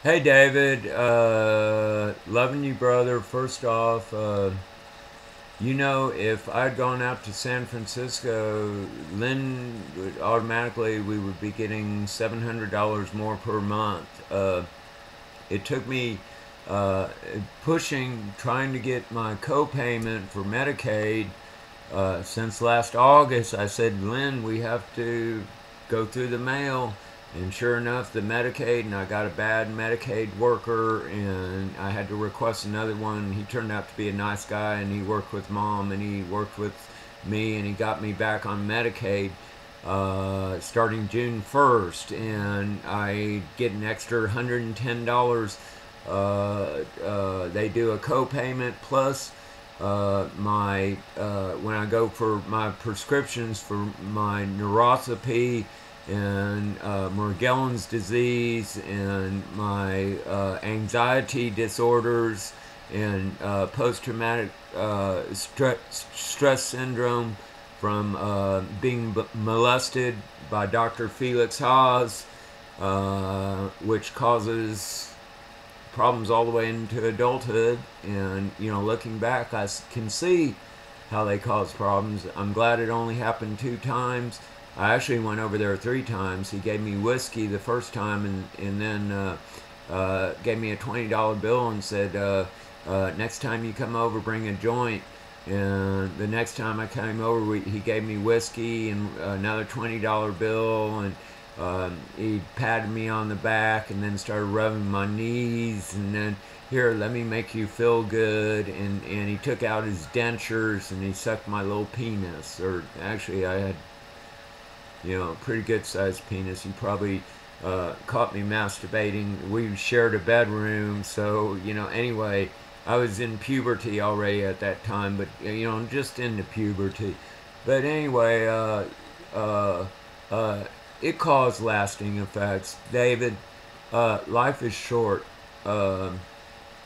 Hey David, loving you, brother. First off, if I'd gone out to San Francisco, Lynn would automatically we would be getting $700 more per month. It took me trying to get my co-payment for Medicaid since last August. I said, Lynn, we have to go through the mail. And sure enough, the Medicaid, and I got a bad Medicaid worker, and I had to request another one. He turned out to be a nice guy, and he worked with mom, and he worked with me, and he got me back on Medicaid starting June 1st, and I get an extra $110. They do a co-payment plus my when I go for my prescriptions for my neuropathy and Morgellons disease and my anxiety disorders and post-traumatic stress syndrome from being molested by Dr. Felix Haas, which causes problems all the way into adulthood. And looking back, I can see how they cause problems. I'm glad it only happened 2 times. I actually went over there 3 times. He gave me whiskey the first time, and then gave me a $20 bill and said, next time you come over, bring a joint. And the next time I came over, he gave me whiskey and another $20 bill, and he patted me on the back and then started rubbing my knees, and then, here, let me make you feel good. And he took out his dentures and he sucked my little penis. Or actually, I had, a pretty good sized penis. He probably caught me masturbating. We shared a bedroom, so, anyway, I was in puberty already at that time, but, just into puberty. But anyway, it caused lasting effects. David, life is short.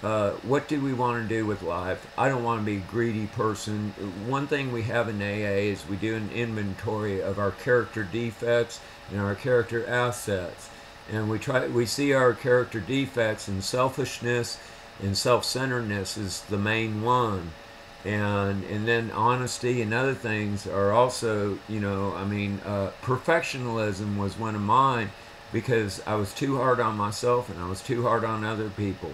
What do we want to do with life? I don't want to be a greedy person. One thing we have in AA is we do an inventory of our character defects and our character assets. And we see our character defects, and selfishness and self-centeredness is the main one. And then honesty and other things are also, perfectionism was one of mine, because I was too hard on myself and I was too hard on other people.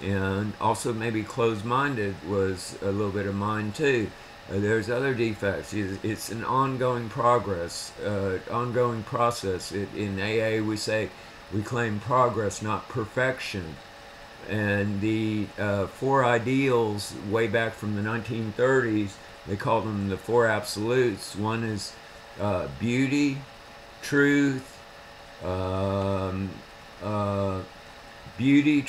And also maybe closed-minded was a little bit of mine too. There's other defects. It's an ongoing ongoing process. In AA we claim progress, not perfection. And the four ideals, way back from the 1930s, they called them the four absolutes. One is beauty, truth, um, uh, beauty,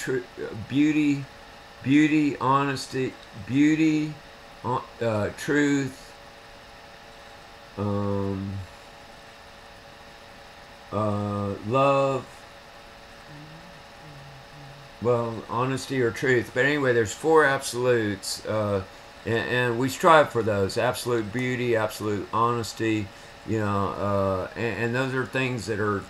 honesty, truth, um, love. Well, honesty or truth. But anyway, there's four absolutes, and we strive for those: absolute beauty, absolute honesty. And those are things that are,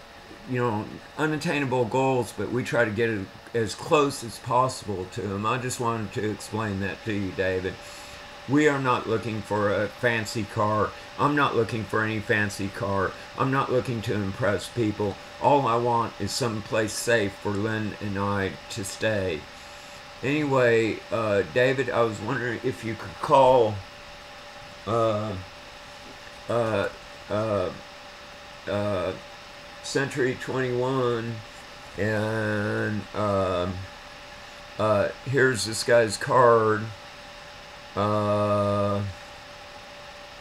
unattainable goals, but we try to get it as close as possible to them. I just wanted to explain that to you, David. We are not looking for a fancy car. I'm not looking for any fancy car. I'm not looking to impress people. All I want is someplace safe for Lynn and I to stay. Anyway, David, I was wondering if you could call uh, uh, uh, uh, Century 21, and here's this guy's card. Uh,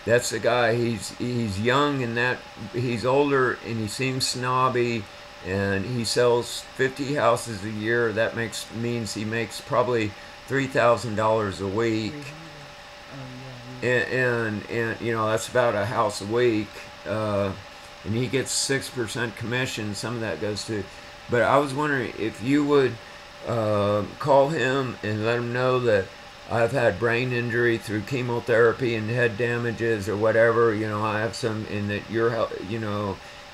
that's the guy. He's young, and that he's older, and he seems snobby, and he sells 50 houses a year. That means he makes probably $3,000 a week, and that's about a house a week. And he gets 6% commission. Some of that goes to. But I was wondering if you would call him and let him know that I've had brain injury through chemotherapy and head damages or whatever. I have some, in that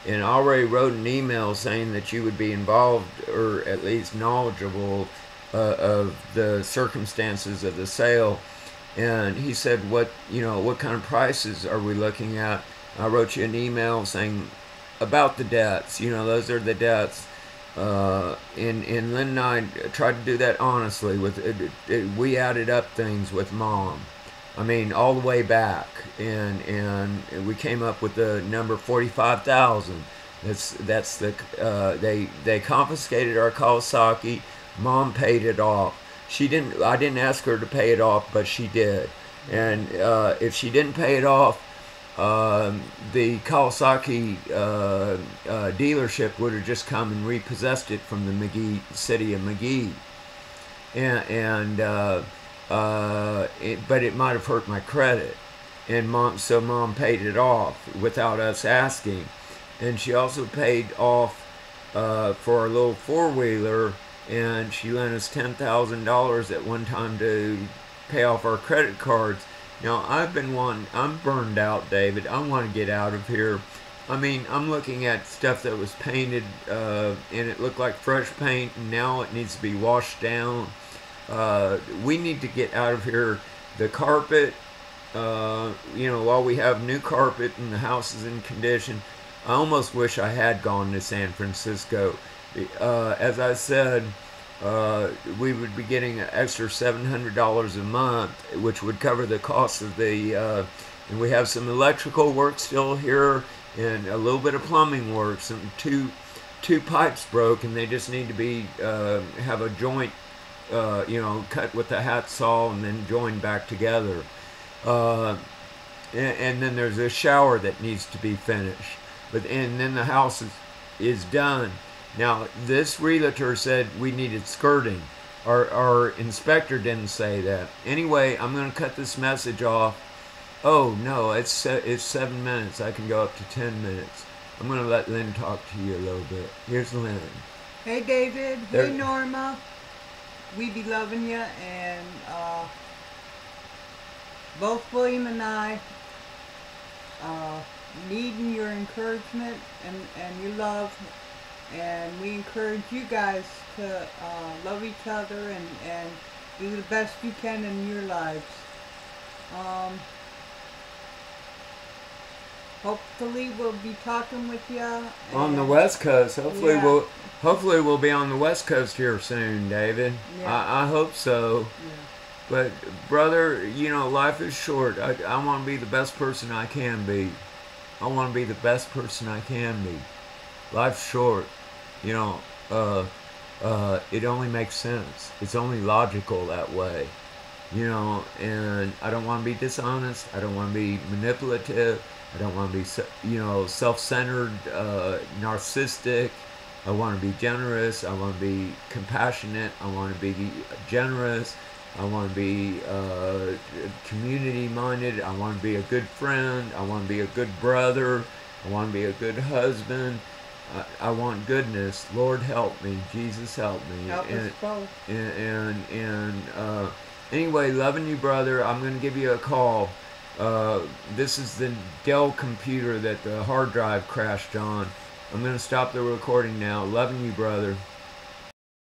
and already wrote an email saying that you would be involved or at least knowledgeable of the circumstances of the sale. And he said, what kind of prices are we looking at? I wrote you an email saying about the debts. Those are the debts. And Lynn and I tried to do that honestly. We added up things with Mom. I mean, all the way back, and we came up with the number 45,000. That's the they confiscated our Kawasaki. Mom paid it off. She didn't. I didn't ask her to pay it off, but she did. And if she didn't pay it off, the Kawasaki dealership would have just come and repossessed it from the city of McGee, but it might have hurt my credit, and Mom paid it off without us asking, and she also paid off for our little 4-wheeler, and she lent us $10,000 at one time to pay off our credit cards. Now, I'm burned out, David. I want to get out of here. I mean, I'm looking at stuff that was painted, and it looked like fresh paint, and now it needs to be washed down. We need to get out of here. The carpet, while we have new carpet and the house is in condition, I almost wish I had gone to San Francisco. As I said, we would be getting an extra $700 a month, which would cover the cost of and we have some electrical work still here and a little bit of plumbing work. Some two pipes broke, and they just need to be have a joint, cut with the hat saw and then joined back together. And then there's a shower that needs to be finished. And then the house is done. Now, this realtor said we needed skirting. Our inspector didn't say that. Anyway, I'm going to cut this message off. Oh, no, it's 7 minutes. I can go up to 10 minutes. I'm going to let Lynn talk to you a little bit. Here's Lynn. Hey, David. Hey, Norma. We be loving you, and both William and I needing your encouragement and your love, and we encourage you guys to love each other and do the best you can in your lives. Hopefully we'll be talking with you on the West Coast. Hopefully, yeah. we'll be on the West Coast here soon, David. Yeah. I hope so. Yeah. But brother, life is short. I want to be the best person I can be. I want to be the best person I can be. Life's short. It only makes sense. It's only logical that way. And I don't want to be dishonest. I don't want to be manipulative. I don't want to be, self-centered, narcissistic. I want to be generous. I want to be compassionate. I want to be generous. I want to be community-minded. I want to be a good friend. I want to be a good brother. I want to be a good husband. I want goodness. Lord, help me. Jesus, help me. Help us both. Anyway, loving you, brother. I'm going to give you a call. This is the Dell computer that the hard drive crashed on. I'm going to stop the recording now. Loving you, brother.